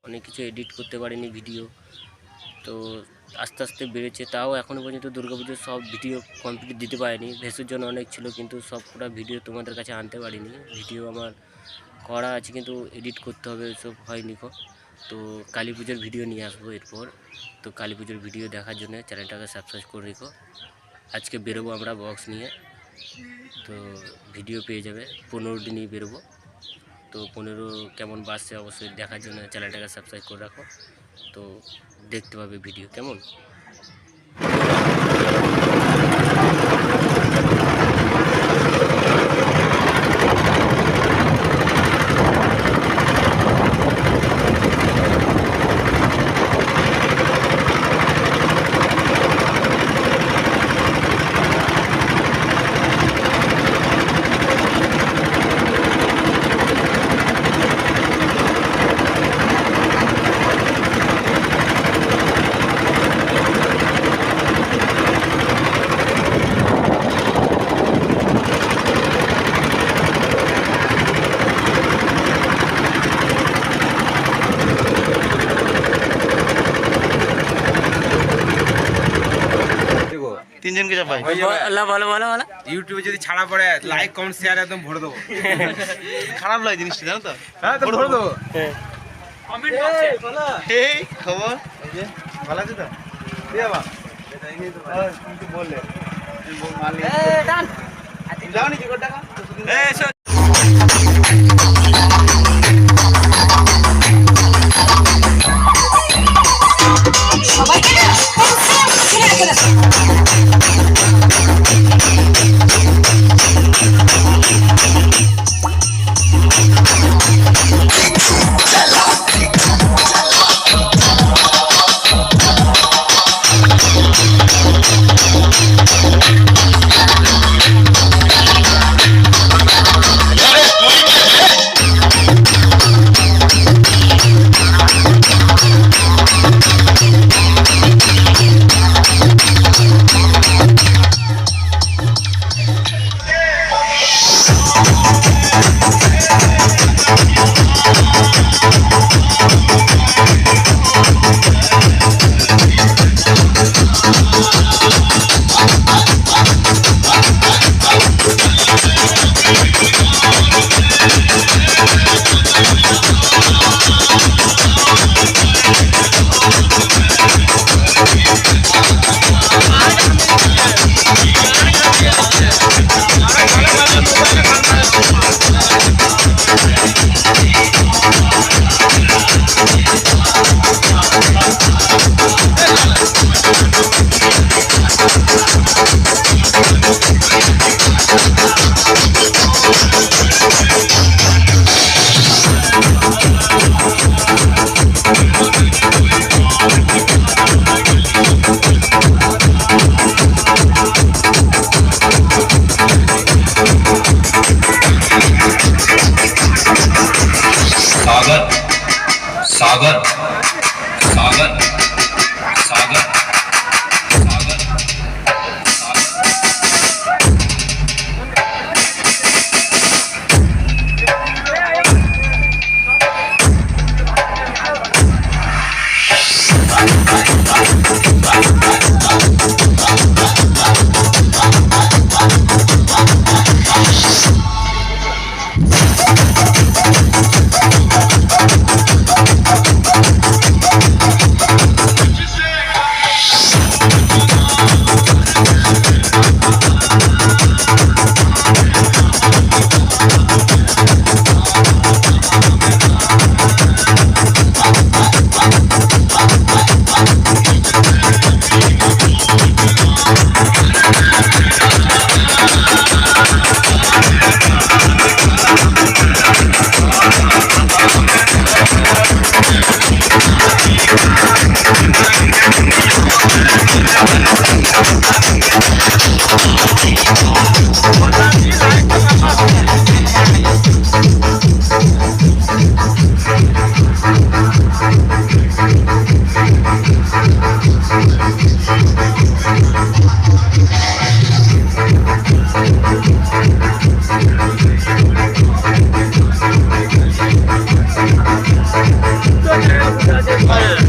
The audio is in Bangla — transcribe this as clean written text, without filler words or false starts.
অনেক কিছু এডিট করতে পারিনি ভিডিও, তো আস্তে আস্তে বেড়েছে। তাও এখনও পর্যন্ত দুর্গাপুজোর সব ভিডিও কমপ্লিট দিতে পারিনি। বিসর্জন অনেক ছিল কিন্তু সবকটা ভিডিও তোমাদের কাছে আনতে পারিনি। ভিডিও আমার করা আছে কিন্তু এডিট করতে হবে, সব হয়নি। তো কালী পুজোর ভিডিও নিয়ে আসবো এরপর। তো কালী পুজোর ভিডিও দেখার জন্য চ্যানেলটাকে সাবস্ক্রাইব করে রেখো। আজকে বেরোবো আমরা বক্স নিয়ে, তো ভিডিও পেয়ে যাবে। 15 দিনই বেরোবো, তো 15 কেমন বাসছে অবশ্যই দেখার জন্য চ্যানেলটাকে সাবস্ক্রাইব করে রাখো। তো দেখতে পাবে ভিডিও কেমন। তিনজনকে চাপাই ভালো ভালো ভালো। ইউটিউবে যদি ছাড়া পড়ে লাইক কমেন্ট শেয়ার একদম ভরে দেবো। খারাপ লাগে জিনিসটা, জানো তো? হ্যাঁ তো ভরে দেবো। কমেন্ট এই খবর ভালো আছে তো? দিয়ে বাবা কিন্তু বললে যাও নি কি করে টাকা सागर सागर सागर হ্যাঁ